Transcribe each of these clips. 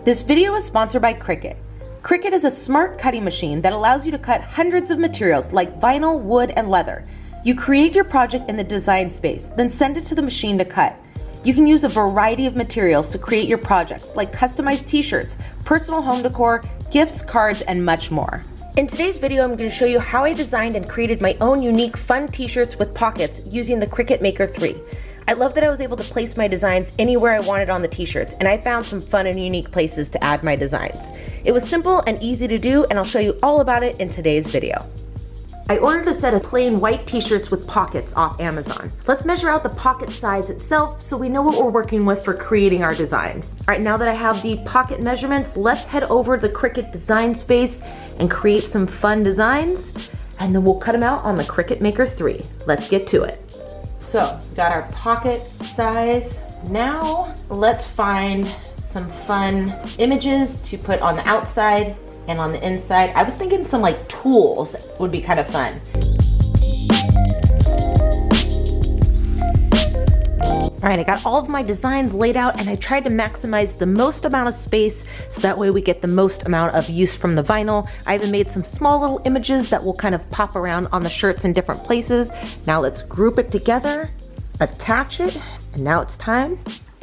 This video is sponsored by Cricut. Cricut is a smart cutting machine that allows you to cut hundreds of materials like vinyl, wood, and leather. You create your project in the design space, then send it to the machine to cut. You can use a variety of materials to create your projects like customized t-shirts, personal home decor, gifts, cards, and much more. In today's video, I'm going to show you how I designed and created my own unique fun t-shirts with pockets using the Cricut Maker 3. I love that I was able to place my designs anywhere I wanted on the t-shirts, and I found some fun and unique places to add my designs. It was simple and easy to do, and I'll show you all about it in today's video. I ordered a set of plain white t-shirts with pockets off Amazon. Let's measure out the pocket size itself so we know what we're working with for creating our designs. All right, now that I have the pocket measurements, let's head over to the Cricut Design Space and create some fun designs, and then we'll cut them out on the Cricut Maker 3. Let's get to it. So, got our pocket size. Now, let's find some fun images to put on the outside and on the inside. I was thinking some like tools would be kind of fun. All right, I got all of my designs laid out and I tried to maximize the most amount of space so that way we get the most amount of use from the vinyl. I even made some small little images that will kind of pop around on the shirts in different places. Now let's group it together, attach it, and now it's time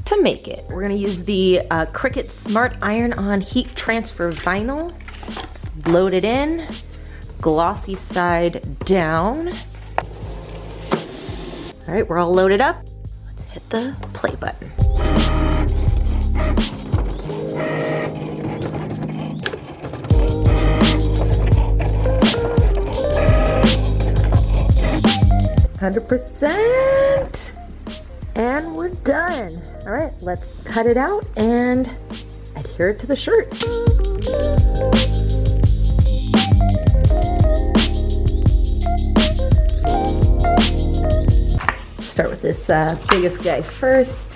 to make it. We're gonna use the Cricut Smart Iron-On Heat Transfer Vinyl. Let's load it in, glossy side down. All right, we're all loaded up. Let's hit the play button. %. And we're done. All right, let's cut it out and adhere it to the shirt. Start with this biggest guy first.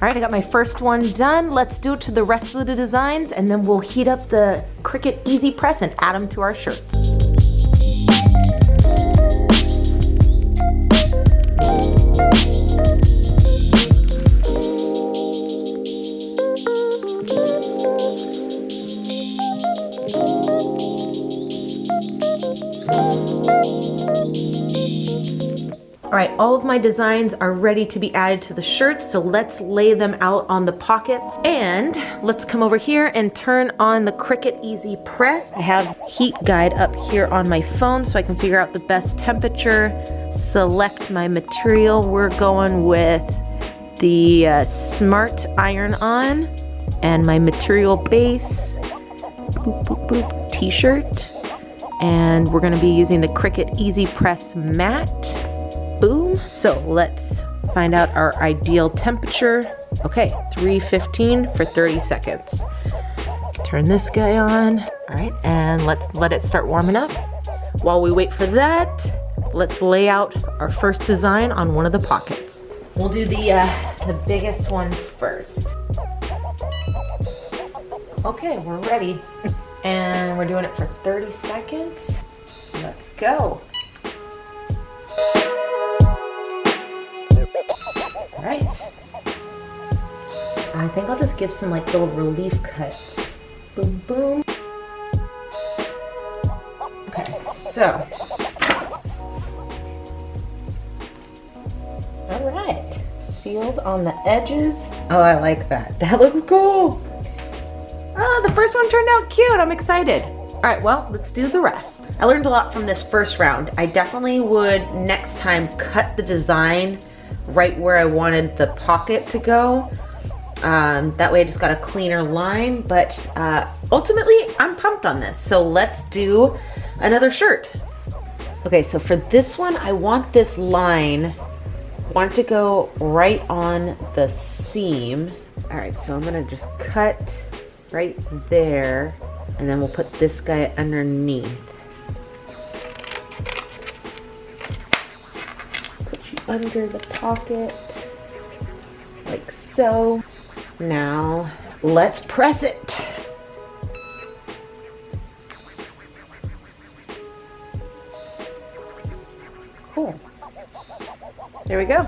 All right, I got my first one done. Let's do it to the rest of the designs and then we'll heat up the Cricut Easy Press and add them to our shirts. All right, all of my designs are ready to be added to the shirts, so let's lay them out on the pockets. And let's come over here and turn on the Cricut Easy Press. I have heat guide up here on my phone so I can figure out the best temperature, select my material. We're going with the Smart Iron-On and my material base, boop, boop, boop, t-shirt. And we're gonna be using the Cricut Easy Press Matte. Boom. So let's find out our ideal temperature. Okay, 315 for 30 seconds. Turn this guy on. All right, and let's let it start warming up. While we wait for that, let's lay out our first design on one of the pockets. We'll do the biggest one first. Okay, we're ready. And we're doing it for 30 seconds. Let's go. All right. I think I'll just give some like little relief cuts. Boom, boom. Okay, so. All right, sealed on the edges. Oh, I like that. That looks cool. Oh, the first one turned out cute. I'm excited. All right, well, let's do the rest. I learned a lot from this first round. I definitely would next time cut the design right where I wanted the pocket to go. That way I just got a cleaner line, but ultimately I'm pumped on this. So let's do another shirt. Okay, so for this one, I want this line, I want it to go right on the seam. All right, so I'm gonna just cut right there, and then we'll put this guy underneath. Put you under the pocket, like so. Now, let's press it. Cool. there we go.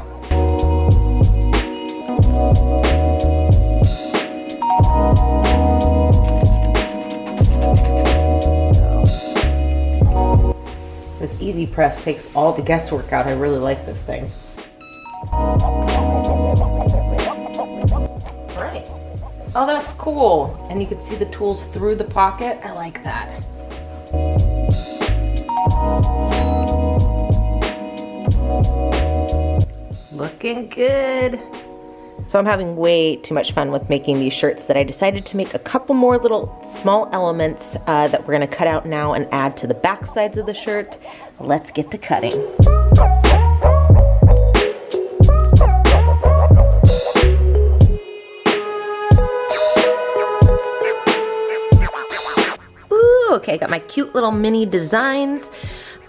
This Easy Press takes all the guesswork out. I really like this thing. Alright. Oh, that's cool. And you can see the tools through the pocket. I like that. Looking good. So I'm having way too much fun with making these shirts that I decided to make a couple more little small elements that we're gonna cut out now and add to the back sides of the shirt. Let's get to cutting. Ooh, okay, got my cute little mini designs.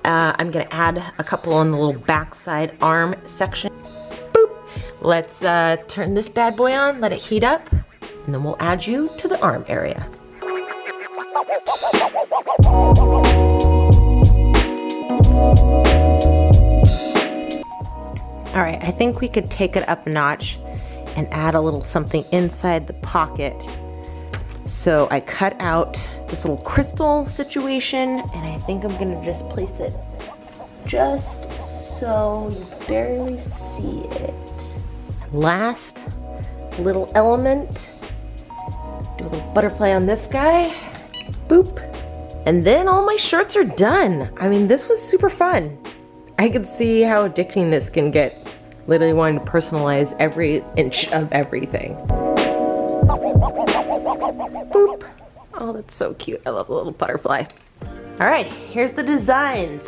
I'm gonna add a couple on the little backside arm section. Let's turn this bad boy on, let it heat up, and then we'll add you to the arm area. All right, I think we could take it up a notch and add a little something inside the pocket. So I cut out this little crystal situation, and I think I'm gonna just place it just so you barely see it. Last little element, do a little butterfly on this guy, boop, and then all my shirts are done. I mean, this was super fun. I could see how addicting this can get, literally wanting to personalize every inch of everything. Boop. Oh, that's so cute. I love the little butterfly. All right, here's the designs.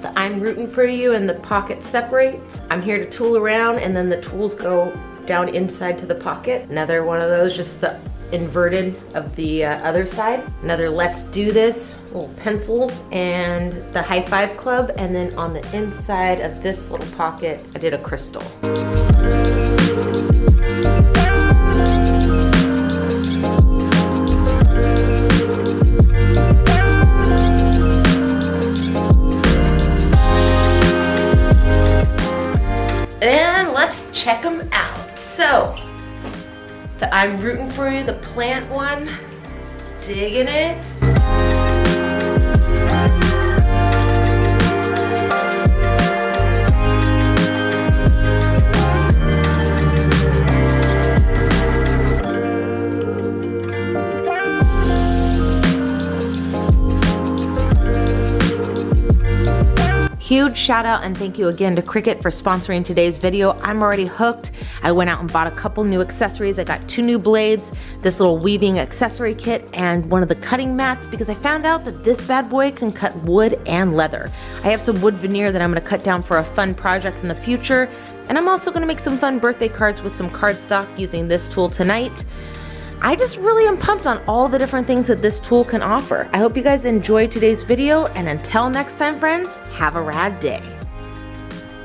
The I'm rooting for you and the pocket separates. I'm here to tool around, and then the tools go down inside to the pocket. Another one of those, just the inverted of the other side. Another let's do this, little pencils, and the high five club. And then on the inside of this little pocket, I did a crystal. And let's check them out. So, the I'm rooting for you, the plant one, digging it. Huge shout out and thank you again to Cricut for sponsoring today's video. I'm already hooked. I went out and bought a couple new accessories. I got 2 new blades, this little weaving accessory kit, and one of the cutting mats because I found out that this bad boy can cut wood and leather. I have some wood veneer that I'm gonna cut down for a fun project in the future, and I'm also gonna make some fun birthday cards with some cardstock using this tool tonight. I just really am pumped on all the different things that this tool can offer. I hope you guys enjoyed today's video, and until next time, friends, have a rad day.